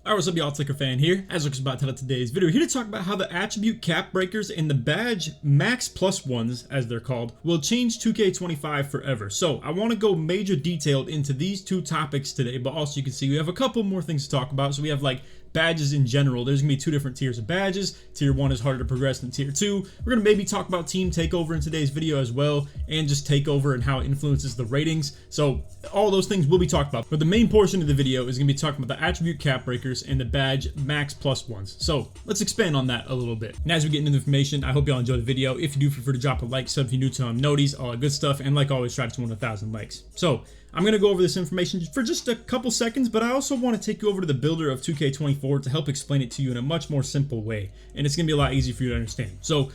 Alright, what's up y'all, it's LakerFan here. As looks about to title today's video, here to talk about how the attribute cap breakers and the badge max plus ones, as they're called, will change 2K25 forever. So I want to go major detailed into these two topics today, but also you can see we have a couple more things to talk about. So we have like badges in general. There's gonna be two different tiers of badges. Tier 1 is harder to progress than tier 2. We're gonna maybe talk about team takeover in today's video as well, and just takeover and how it influences the ratings. So all those things will be talked about, but the main portion of the video is gonna be talking about the attribute cap breakers and the badge max plus ones. So let's expand on that a little bit. And as we get into the information, I hope y'all enjoy the video. If you do, feel free to drop a like, sub if you're new to noties, all that good stuff, and like always, try to 1,000 likes. So I'm going to go over this information for just a couple seconds, but I also want to take you over to the builder of 2K24 to help explain it to you in a much more simple way, and it's going to be a lot easier for you to understand. So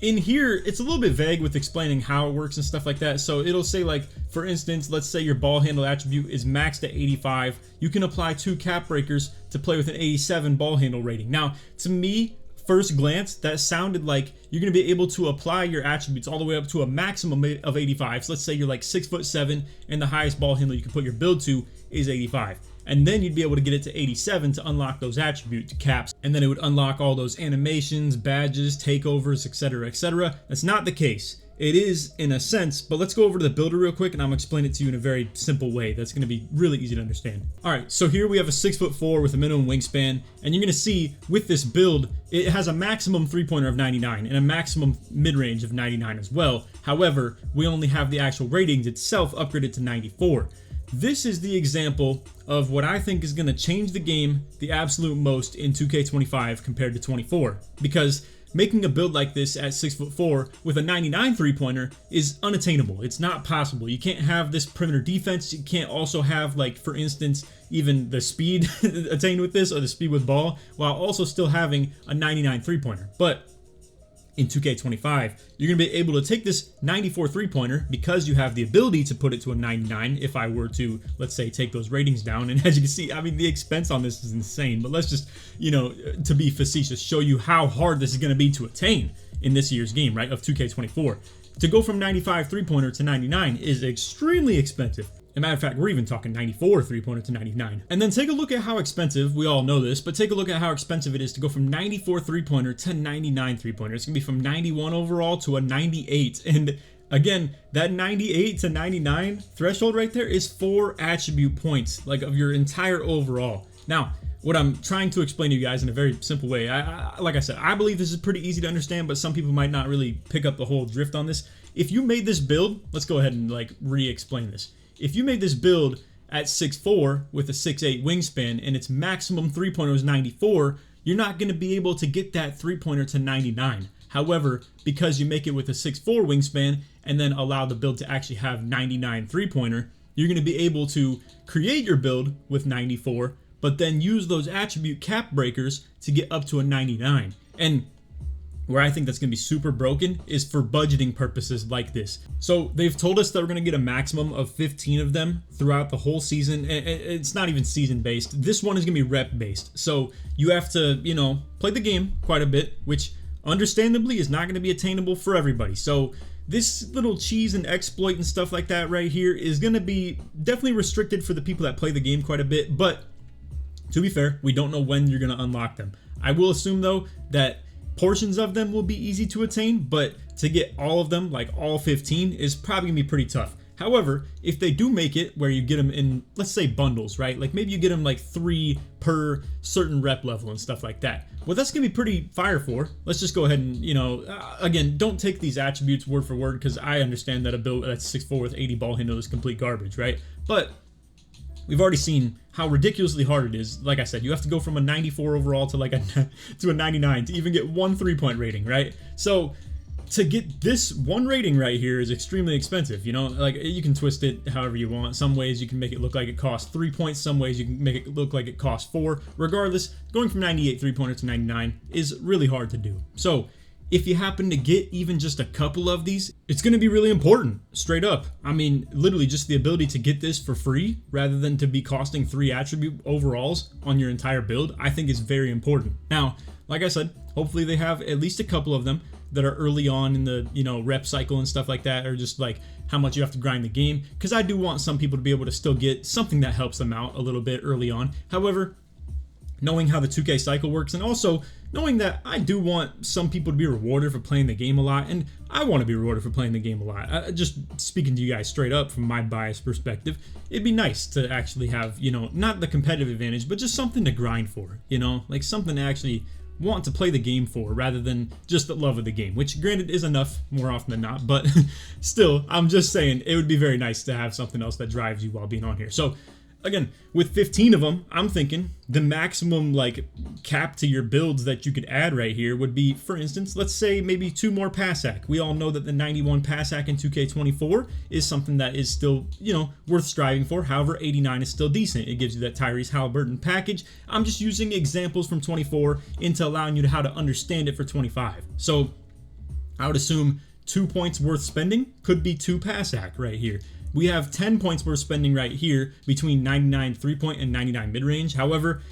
in here, it's a little bit vague with explaining how it works and stuff like that. So it'll say, like, for instance, let's say your ball handle attribute is maxed at 85. You can apply 2 cap breakers to play with an 87 ball handle rating. Now, to me, first glance, that sounded like you're going to be able to apply your attributes all the way up to a maximum of 85. So let's say you're like 6'7" and the highest ball handle you can put your build to is 85. And then you'd be able to get it to 87 to unlock those attribute caps. And then it would unlock all those animations, badges, takeovers, etc., etc. That's not the case. It is in a sense, but let's go over to the builder real quick and I'm gonna explain it to you in a very simple way that's gonna be really easy to understand. Alright, so here we have a 6'4" with a minimum wingspan, and you're gonna see with this build, it has a maximum three-pointer of 99 and a maximum mid-range of 99 as well. However, we only have the actual ratings itself upgraded to 94. This is the example of what I think is going to change the game the absolute most in 2K25 compared to 24, because making a build like this at 6'4" with a 99 three-pointer is unattainable. It's not possible. You can't have this perimeter defense. You can't also have, like, for instance, even the speed attained with this or the speed with ball, while also still having a 99 three-pointer. But in 2K25, you're going to be able to take this 94 three-pointer because you have the ability to put it to a 99 if I were to, let's say, take those ratings down. And as you can see, I mean, the expense on this is insane, but let's just, you know, to be facetious, show you how hard this is going to be to attain in this year's game, right, of 2K24. To go from 95 three-pointer to 99 is extremely expensive. As a matter of fact, we're even talking 94 three-pointer to 99. And then take a look at how expensive, we all know this, but take a look at how expensive it is to go from 94 three-pointer to 99 three-pointer. It's going to be from 91 overall to a 98. And again, that 98 to 99 threshold right there is 4 attribute points, like, of your entire overall. Now, what I'm trying to explain to you guys in a very simple way, like I said, I believe this is pretty easy to understand, but some people might not really pick up the whole drift on this. If you made this build, let's go ahead and, like, re-explain this. If you made this build at 6'4" with a 6'8" wingspan and its maximum three-pointer was 94, you're not going to be able to get that three-pointer to 99. However, because you make it with a 6'4" wingspan and then allow the build to actually have 99 three-pointer, you're going to be able to create your build with 94, but then use those attribute cap breakers to get up to a 99. And where I think that's going to be super broken is for budgeting purposes like this. So they've told us that we're going to get a maximum of 15 of them throughout the whole season. It's not even season based. This one is going to be rep based. So you have to, you know, play the game quite a bit, which understandably is not going to be attainable for everybody. So this little cheese and exploit and stuff like that right here is going to be definitely restricted for the people that play the game quite a bit. But to be fair, we don't know when you're going to unlock them. I will assume though that portions of them will be easy to attain, but to get all of them, like all 15, is probably gonna be pretty tough. However, if they do make it where you get them in, let's say, bundles, right? Like maybe you get them like 3 per certain rep level and stuff like that. Well, that's gonna be pretty fire for. Let's just go ahead and, you know, again, don't take these attributes word for word, because I understand that a build that's 6'4" with 80 ball handle is complete garbage, right? But we've already seen how ridiculously hard it is. Like I said, you have to go from a 94 overall to like a 99 to even get 1 3-point rating, right? So to get this 1 rating right here is extremely expensive. You know, like, you can twist it however you want. Some ways you can make it look like it costs 3 points. Some ways you can make it look like it costs 4. Regardless, going from 98 3-pointer to 99 is really hard to do. So if you happen to get even just a couple of these, it's going to be really important, straight up. I mean, literally just the ability to get this for free rather than to be costing 3 attribute overalls on your entire build, I think is very important. Now, like I said, hopefully they have at least a couple of them that are early on in the, you know, rep cycle and stuff like that, or just like how much you have to grind the game, because I do want some people to be able to still get something that helps them out a little bit early on. However, knowing how the 2K cycle works, and also knowing that I do want some people to be rewarded for playing the game a lot, and I want to be rewarded for playing the game a lot. Just speaking to you guys straight up from my biased perspective, it'd be nice to actually have, you know, not the competitive advantage, but just something to grind for, you know, like something to actually want to play the game for rather than just the love of the game, which granted is enough more often than not, but still, I'm just saying it would be very nice to have something else that drives you while being on here. So again, with 15 of them, I'm thinking the maximum like cap to your builds that you could add right here would be, for instance, let's say maybe 2 more pass hack. We all know that the 91 pass hack in 2K24 is something that is still, you know, worth striving for. However, 89 is still decent. It gives you that Tyrese Halliburton package. I'm just using examples from 24 into allowing you to how to understand it for 25. So I would assume 2 points worth spending could be 2 pass hack right here. We have 10 points worth spending right here between 99 3-point and 99 mid-range. However,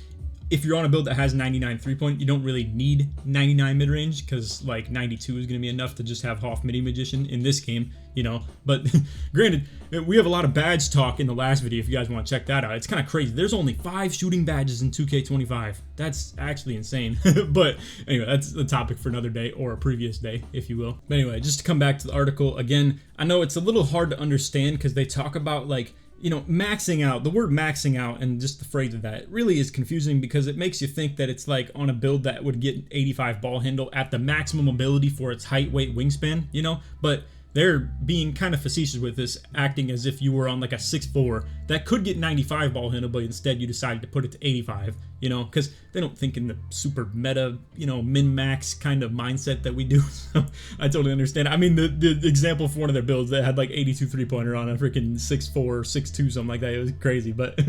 if you're on a build that has 99 3-point, you don't really need 99 mid-range because like 92 is going to be enough to just have Hoff Midi Magician in this game, you know. But granted, we have a lot of badge talk in the last video if you guys want to check that out. It's kind of crazy. There's only 5 shooting badges in 2K25. That's actually insane. But anyway, that's the topic for another day, or a previous day, if you will. But anyway, just to come back to the article, again, I know it's a little hard to understand because they talk about like, you know, maxing out. The word maxing out and just the phrase of that really is confusing because it makes you think that it's like on a build that would get 85 ball handle at the maximum ability for its height, weight, wingspan, you know, but they're being kind of facetious with this, acting as if you were on like a 6'4" that could get 95 ball handle, but instead you decided to put it to 85, you know, because they don't think in the super meta, you know, min-max kind of mindset that we do. So I totally understand. I mean, the example for one of their builds that had like 82 3-pointer on a freaking 6'4", 6'2", something like that. It was crazy. But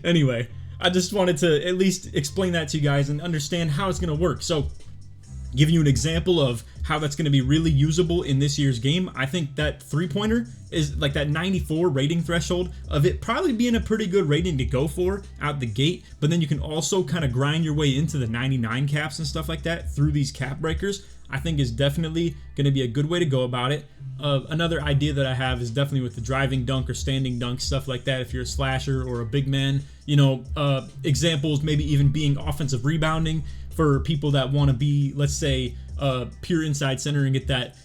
anyway, I just wanted to at least explain that to you guys and understand how it's going to work. So giving you an example of how that's going to be really usable in this year's game, I think that 3-pointer is like that 94 rating threshold of it probably being a pretty good rating to go for out the gate, but then you can also kind of grind your way into the 99 caps and stuff like that through these cap breakers. I think is definitely going to be a good way to go about it. Another idea that I have is definitely with the driving dunk or standing dunk, stuff like that. If you're a slasher or a big man, you know, examples maybe even being offensive rebounding for people that want to be, let's say, pure inside center and get that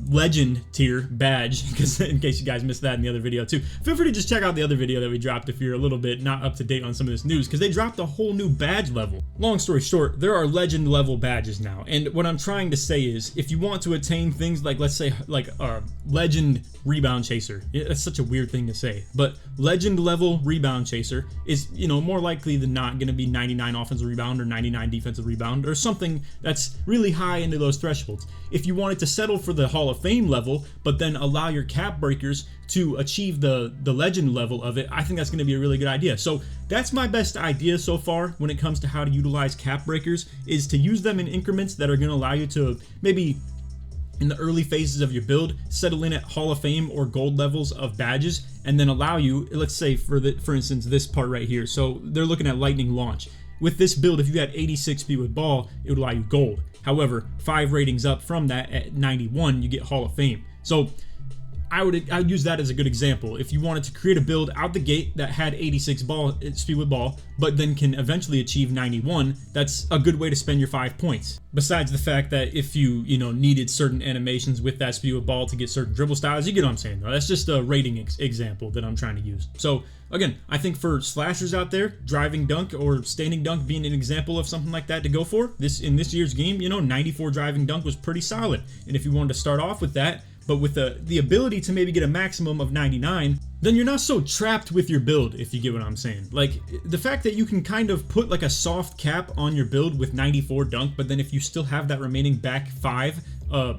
legend tier badge, because in case you guys missed that in the other video too, feel free to just check out the other video that we dropped if you're a little bit not up to date on some of this news, because they dropped a whole new badge level. Long story short, there are legend level badges now, and what I'm trying to say is if you want to attain things like, let's say, like legend rebound chaser, that's such a weird thing to say, but legend level rebound chaser is, you know, more likely than not going to be 99 offensive rebound or 99 defensive rebound or something that's really high into those thresholds. If you wanted to settle for the Hall of Fame level, but then allow your cap breakers to achieve the legend level of it, I think that's going to be a really good idea. So that's my best idea so far when it comes to how to utilize cap breakers, is to use them in increments that are going to allow you to maybe in the early phases of your build settle in at Hall of Fame or gold levels of badges, and then allow you, let's say for instance this part right here, so they're looking at lightning launch. With this build, if you had 86 speed with ball, it would allow you gold. However, 5 ratings up from that at 91, you get Hall of Fame. So I would use that as a good example. If you wanted to create a build out the gate that had 86 speed with ball, but then can eventually achieve 91, that's a good way to spend your 5 points. Besides the fact that if you needed certain animations with that speed with ball to get certain dribble styles, you get what I'm saying though. That's just a rating example that I'm trying to use. So again, I think for slashers out there, driving dunk or standing dunk being an example of something like that to go for. In this year's game, 94 driving dunk was pretty solid. And if you wanted to start off with that, but with the ability to maybe get a maximum of 99, then you're not so trapped with your build, if you get what I'm saying. Like, the fact that you can kind of put like a soft cap on your build with 94 dunk, but then if you still have that remaining back 5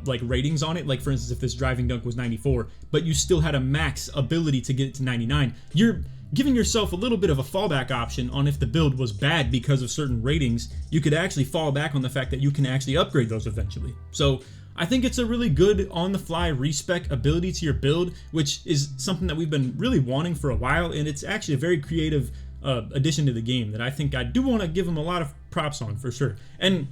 like ratings on it, like for instance if this driving dunk was 94, but you still had a max ability to get it to 99, you're giving yourself a little bit of a fallback option on if the build was bad because of certain ratings. You could actually fall back on the fact that you can actually upgrade those eventually. So I think it's a really good on-the-fly respec ability to your build, which is something that we've been really wanting for a while, and it's actually a very creative addition to the game that I think I do want to give them a lot of props on for sure. And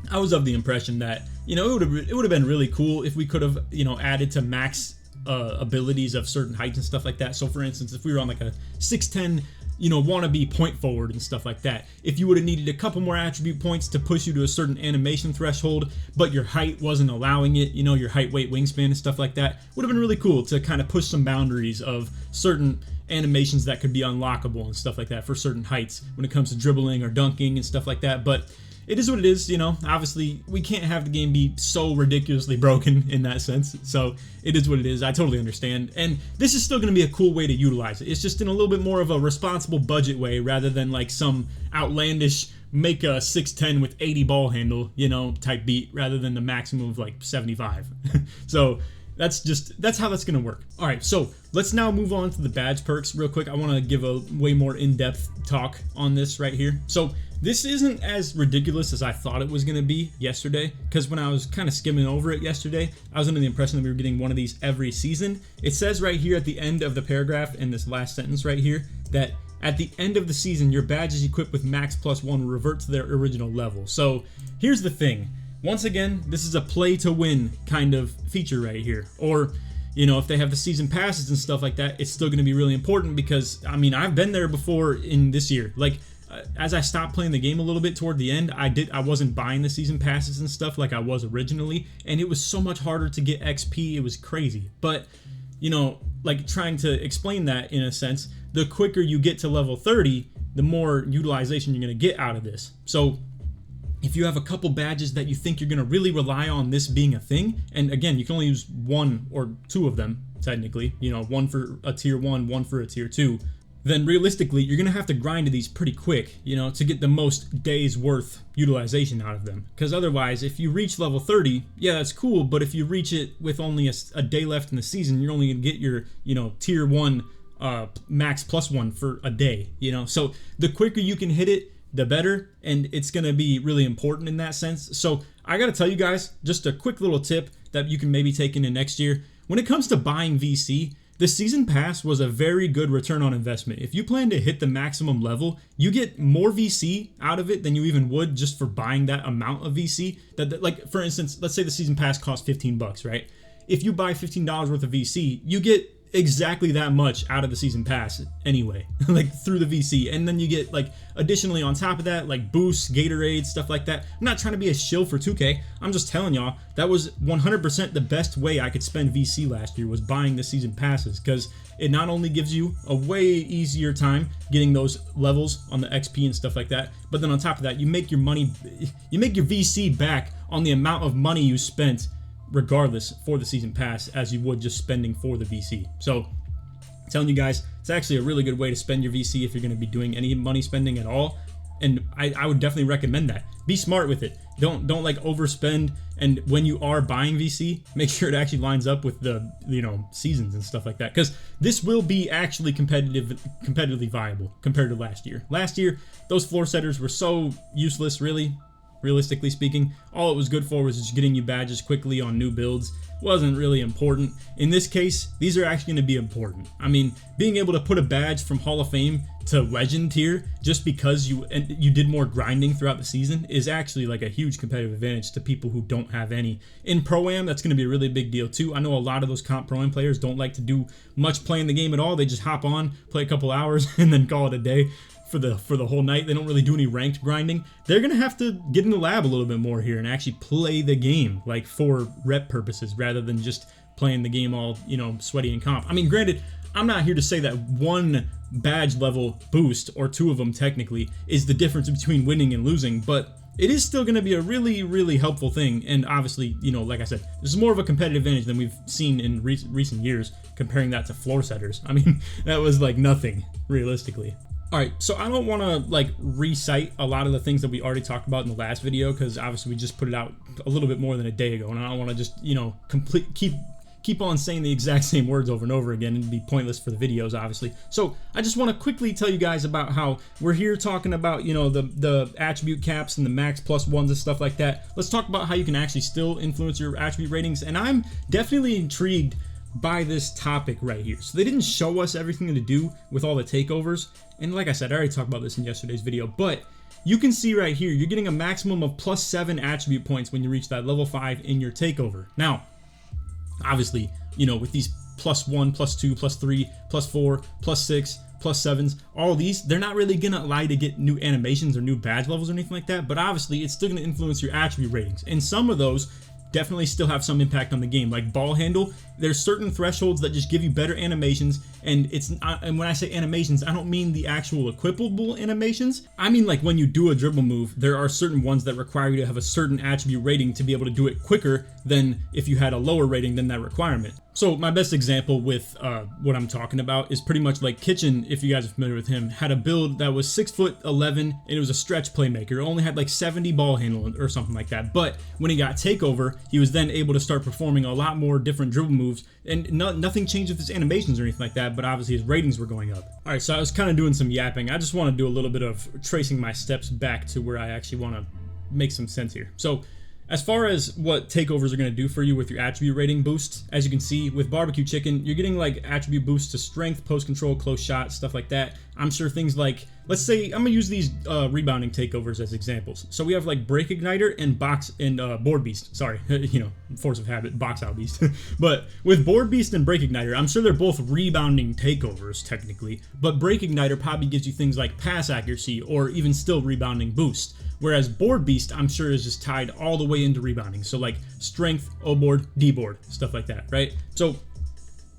I was of the impression that it would have been really cool if we could have added to max abilities of certain heights and stuff like that. So for instance, if we were on like a 6'10", want to be point forward and stuff like that. If you would have needed a couple more attribute points to push you to a certain animation threshold, but your height wasn't allowing it, your height, weight, wingspan and stuff like that, would have been really cool to kind of push some boundaries of certain animations that could be unlockable and stuff like that for certain heights when it comes to dribbling or dunking and stuff like that. But it is what it is, obviously we can't have the game be so ridiculously broken in that sense, so it is what it is. I totally understand, and this is still going to be a cool way to utilize it. It's just in a little bit more of a responsible budget way rather than like some outlandish make a 6'10 with 80 ball handle, type beat, rather than the maximum of like 75. So that's how that's gonna work. All right, so let's now move on to the badge perks real quick. I want to give a way more in-depth talk on this right here. So this isn't as ridiculous as I thought it was gonna be yesterday, because when I was kind of skimming over it yesterday, I was under the impression that we were getting one of these every season. It says right here at the end of the paragraph in this last sentence right here that at the end of the season, your badges equipped with max +1 will revert to their original level. So here's the thing. Once again, this is a play to win kind of feature right here. Or, if they have the season passes and stuff like that, it's still going to be really important because, I've been there before in this year. Like, as I stopped playing the game a little bit toward the end, I wasn't buying the season passes and stuff like I was originally, and it was so much harder to get XP. It was crazy. But, like trying to explain that in a sense, the quicker you get to level 30, the more utilization you're going to get out of this. So if you have a couple badges that you think you're going to really rely on this being a thing, and again, you can only use one or two of them, technically, one for a tier 1, one for a tier 2, then realistically, you're going to have to grind to these pretty quick, to get the most days worth utilization out of them. Because otherwise, if you reach level 30, yeah, that's cool, but if you reach it with only a day left in the season, you're only going to get your, tier 1 max +1 for a day, So the quicker you can hit it, the better, and it's going to be really important in that sense. So I got to tell you guys, just a quick little tip that you can maybe take into next year. When it comes to buying VC, the season pass was a very good return on investment. If you plan to hit the maximum level, you get more VC out of it than you even would just for buying that amount of VC. Like for instance, let's say the season pass costs $15, right? If you buy $15 worth of VC, you get exactly that much out of the season pass anyway, like through the VC, and then you get like additionally on top of that like boosts, Gatorade, stuff like that. I'm not trying to be a shill for 2K. I'm just telling y'all that was 100% the best way I could spend VC last year was buying the season passes, because it not only gives you a way easier time getting those levels on the XP and stuff like that, but then on top of that, you make your VC back on the amount of money you spent regardless for the season pass as you would just spending for the VC. So I'm telling you guys, it's actually a really good way to spend your VC if you're going to be doing any money spending at all, and I would definitely recommend that. Be smart with it. Don't like overspend, and when you are buying VC, make sure it actually lines up with the seasons and stuff like that, because this will be actually competitively viable compared to last year. Last year, those floor setters were so useless, really. Realistically speaking, all it was good for was just getting you badges quickly on new builds. Wasn't really important. In this case, these are actually going to be important. Being able to put a badge from Hall of Fame to Legend tier just because you did more grinding throughout the season is actually like a huge competitive advantage to people who don't have any. In Pro-Am, that's going to be a really big deal too. I know a lot of those comp Pro-Am players don't like to do much playing the game at all. They just hop on, play a couple hours, and then call it a day for the whole night. They don't really do any ranked grinding. They're gonna have to get in the lab a little bit more here and actually play the game like for rep purposes rather than just playing the game all sweaty and comp. Granted, I'm not here to say that one badge level boost or two of them technically is the difference between winning and losing, but it is still going to be a really, really helpful thing. And obviously, like I said, this is more of a competitive advantage than we've seen in recent years, comparing that to floor setters. That was like nothing realistically. Alright, so I don't want to recite a lot of the things that we already talked about in the last video, because obviously we just put it out a little bit more than a day ago, and I don't want to just keep on saying the exact same words over and over again and be pointless for the videos, obviously. So I just want to quickly tell you guys about how we're here talking about the attribute caps and the max +1s and stuff like that. Let's talk about how you can actually still influence your attribute ratings, and I'm definitely intrigued by this topic right here. So they didn't show us everything to do with all the takeovers, and like I said, I already talked about this in yesterday's video, but you can see right here, you're getting a maximum of +7 attribute points when you reach that level 5 in your takeover. Now, obviously, with these +1, +2, +3, +4, +6, +7s, all these, they're not really gonna allow you to get new animations or new badge levels or anything like that, but obviously it's still gonna influence your attribute ratings. And some of those definitely still have some impact on the game. Like ball handle, there's certain thresholds that just give you better animations, and and when I say animations, I don't mean the actual equipable animations. I mean like when you do a dribble move, there are certain ones that require you to have a certain attribute rating to be able to do it quicker than if you had a lower rating than that requirement. So my best example with what I'm talking about is pretty much like Kitchen, if you guys are familiar with him, had a build that was 6'11", and it was a stretch playmaker. It only had like 70 ball handle or something like that. But when he got takeover, he was then able to start performing a lot more different dribble moves, and nothing changed with his animations or anything like that, but obviously his ratings were going up. All right, so I was kind of doing some yapping. I just want to do a little bit of tracing my steps back to where I actually want to make some sense here. So as far as what takeovers are going to do for you with your attribute rating boosts, as you can see with barbecue chicken, you're getting like attribute boosts to strength, post control, close shot, stuff like that. I'm sure things like, let's say, I'm going to use these rebounding takeovers as examples. So we have like break igniter and board beast. Sorry, you know, force of habit, box out beast. But with board beast and break igniter, I'm sure they're both rebounding takeovers technically, but break igniter probably gives you things like pass accuracy or even still rebounding boost. Whereas board beast, I'm sure, is just tied all the way into rebounding. So like strength, O board, D board, stuff like that, right? So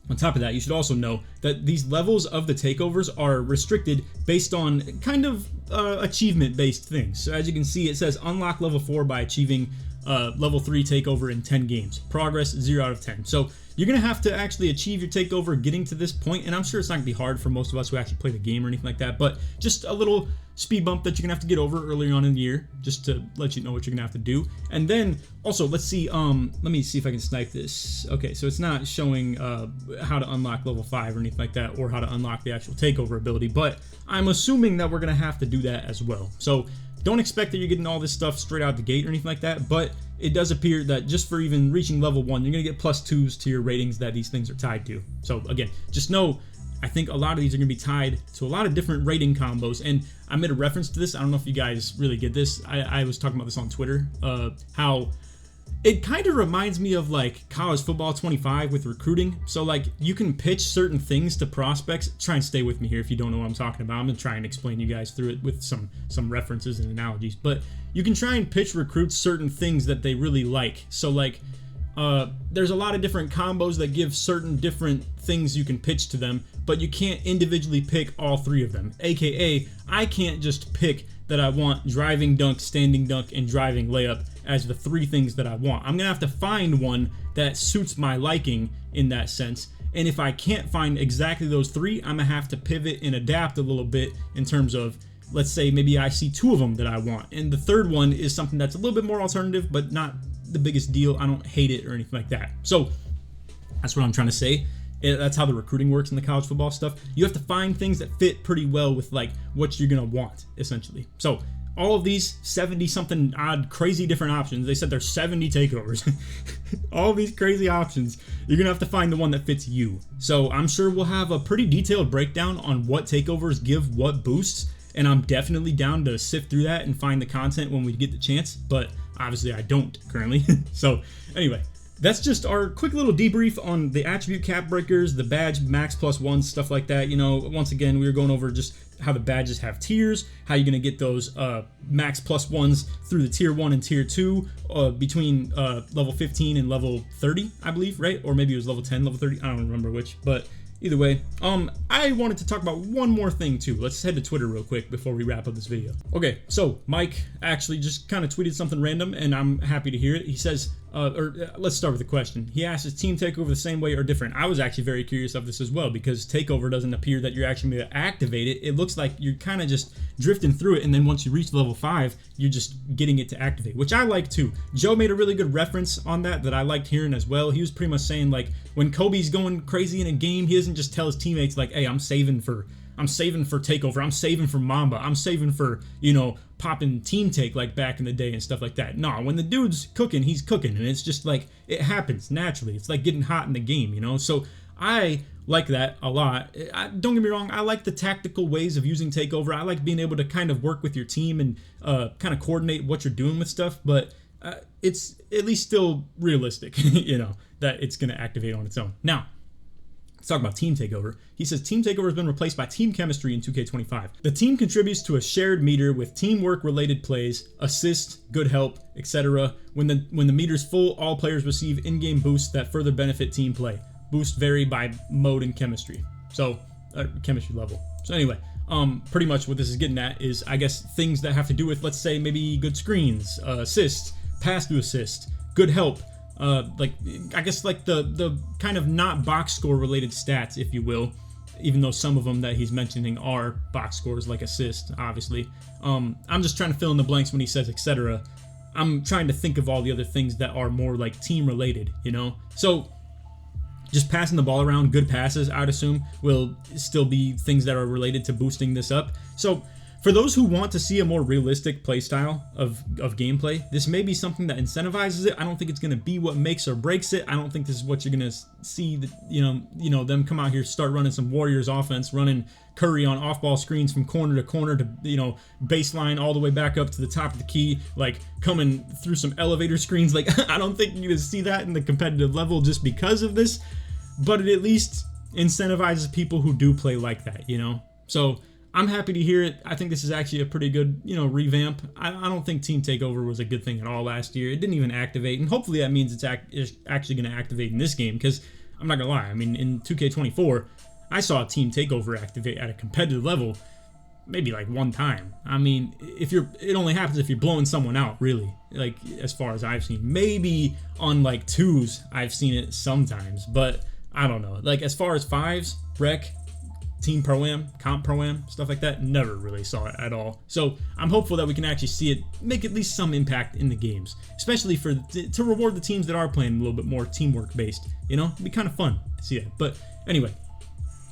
on top of that, you should also know that these levels of the takeovers are restricted based on kind of achievement-based things. So as you can see, it says unlock level 4 by achieving level 3 takeover in 10 games. Progress 0 out of 10. So you're going to have to actually achieve your takeover getting to this point, and I'm sure it's not going to be hard for most of us who actually play the game or anything like that, but just a little speed bump that you're going to have to get over early on in the year, just to let you know what you're going to have to do. And then also, let's see, let me see if I can snipe this. Okay, so it's not showing how to unlock level 5 or anything like that, or how to unlock the actual takeover ability, but I'm assuming that we're going to have to do that as well. So don't expect that you're getting all this stuff straight out the gate or anything like that, but it does appear that just for even reaching level 1, you're going to get +2s to your ratings that these things are tied to. So again, just know, I think a lot of these are going to be tied to a lot of different rating combos, and I made a reference to this. I don't know if you guys really get this. I was talking about this on Twitter, how it kind of reminds me of like college football 25 with recruiting. So like you can pitch certain things to prospects. Try and stay with me here if you don't know what I'm talking about. I'm gonna try and explain you guys through it with some references and analogies. But you can try and pitch recruits certain things that they really like. So like there's a lot of different combos that give certain different things you can pitch to them, but you can't individually pick all 3 of them. AKA, I can't just pick that I want driving dunk, standing dunk, and driving layup as the 3 things that I want. I'm gonna have to find one that suits my liking in that sense. And if I can't find exactly those 3, I'm gonna have to pivot and adapt a little bit in terms of, let's say maybe I see 2 of them that I want, and the 3rd one is something that's a little bit more alternative, but not the biggest deal. I don't hate it or anything like that. So that's what I'm trying to say. That's how the recruiting works in the college football stuff. You have to find things that fit pretty well with like what you're gonna want, essentially. So all of these 70 something odd crazy different options, they said there's 70 takeovers. All these crazy options, you're gonna have to find the one that fits you. So I'm sure we'll have a pretty detailed breakdown on what takeovers give what boosts, and I'm definitely down to sift through that and find the content when we get the chance, but obviously I don't currently. So anyway, that's just our quick little debrief on the attribute cap breakers, the badge max +1s, stuff like that. You know, once again, we were going over just how the badges have tiers, how you're going to get those max +1s through the tier 1 and tier 2 between level 15 and level 30, I believe, right? Or maybe it was level 10, level 30, I don't remember which, but either way, I wanted to talk about one more thing too. Let's head to Twitter real quick before we wrap up this video. Okay, so Mike actually just kind of tweeted something random, and I'm happy to hear it. He says, let's start with the question. He asked, is team takeover the same way or different? I was actually very curious of this as well, because takeover doesn't appear that you're actually going to activate it. It looks like you're kind of just drifting through it, and then once you reach level 5, you're just getting it to activate, which I like too. Joe made a really good reference on that I liked hearing as well. He was pretty much saying like when Kobe's going crazy in a game, he doesn't just tell his teammates like, hey, I'm saving for takeover, I'm saving for Mamba, I'm saving for, you know, popping team take like back in the day and stuff like that. No, when the dude's cooking, he's cooking, and it's just like it happens naturally. It's like getting hot in the game, you know. So I like that a lot. Don't get me wrong, I like the tactical ways of using takeover. I like being able to kind of work with your team and kind of coordinate what you're doing with stuff, but it's at least still realistic, you know, that it's going to activate on its own. Now, Let's talk about team takeover. He says team takeover has been replaced by team chemistry in 2K25. The team contributes to a shared meter with teamwork related plays, assists, good help, etc. When the meter's full, all players receive in-game boosts that further benefit team play. Boosts vary by mode and chemistry. So chemistry level. So anyway, pretty much what this is getting at is, I guess, things that have to do with, let's say, maybe good screens, assists, pass to assist, good help, like, I guess, like the kind of not box score related stats, if you will, even though some of them that he's mentioning are box scores, like assist, obviously. I'm just trying to fill in the blanks when he says etc. I'm trying to think of all the other things that are more like team related, you know? So just passing the ball around, good passes, I'd assume, will still be things that are related to boosting this up. So for those who want to see a more realistic playstyle of gameplay, this may be something that incentivizes it. I don't think it's going to be what makes or breaks it. I don't think this is what you're going to see, that, you know, them come out here, start running some Warriors offense, running Curry on off-ball screens from corner to corner to, you know, baseline all the way back up to the top of the key, like coming through some elevator screens. Like, I don't think you're going to see that in the competitive level just because of this, but it at least incentivizes people who do play like that, you know? So I'm happy to hear it. I think this is actually a pretty good, you know, revamp. I don't think Team Takeover was a good thing at all last year. It didn't even activate, and hopefully that means it's actually going to activate in this game, because I'm not going to lie. I mean, in 2K24, I saw Team Takeover activate at a competitive level maybe like one time. I mean, it only happens if you're blowing someone out, really, like, as far as I've seen. Maybe on like 2s I've seen it sometimes, but I don't know. Like, as far as 5s, Rec, Team Pro-Am, Comp Pro-Am, stuff like that, never really saw it at all. So I'm hopeful that we can actually see it make at least some impact in the games, especially to reward the teams that are playing a little bit more teamwork based. You know, it'd be kind of fun to see that. But anyway,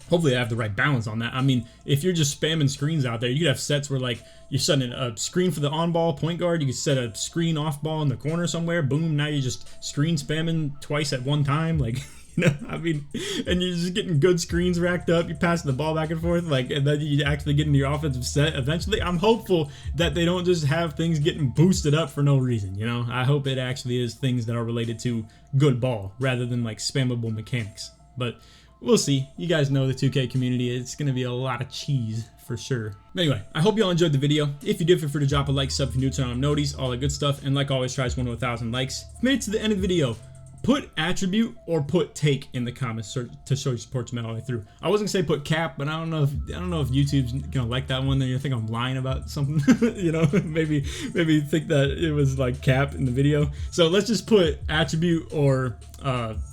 hopefully I have the right balance on that. I mean, if you're just spamming screens out there, you could have sets where, like, you're setting a screen for the on-ball point guard, you could set a screen off-ball in the corner somewhere, boom, now you're just screen spamming twice at one time, like, you know, I mean, and you're just getting good screens racked up, you're passing the ball back and forth, like, and then you actually get into your offensive set eventually. I'm hopeful that they don't just have things getting boosted up for no reason, you know? I hope it actually is things that are related to good ball, rather than, like, spammable mechanics. But we'll see. You guys know the 2K community. It's going to be a lot of cheese for sure. But anyway, I hope you all enjoyed the video. If you did, feel free to drop a like, sub if you're new, turn on noties, all that good stuff. And like always, try 1 to 1,000 likes. If you made it to the end of the video, put attribute or put take in the comments to show your support to me all the way through. I was gonna say put cap, but I don't know if YouTube's gonna like that one. Then you think I'm lying about something, you know? maybe think that it was like cap in the video. So let's just put attribute or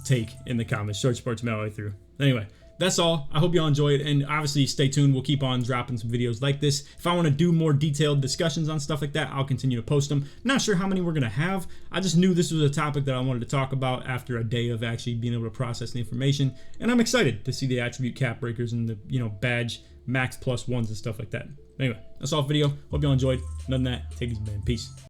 take in the comments. Show your support to me all the way through. Anyway, that's all. I hope you all enjoyed, and obviously stay tuned. We'll keep on dropping some videos like this. If I want to do more detailed discussions on stuff like that, I'll continue to post them. Not sure how many we're going to have. I just knew this was a topic that I wanted to talk about after a day of actually being able to process the information, and I'm excited to see the attribute cap breakers and the, you know, badge max plus ones and stuff like that. Anyway, that's all for the video. Hope you all enjoyed. Other than that, take it easy, man. Peace.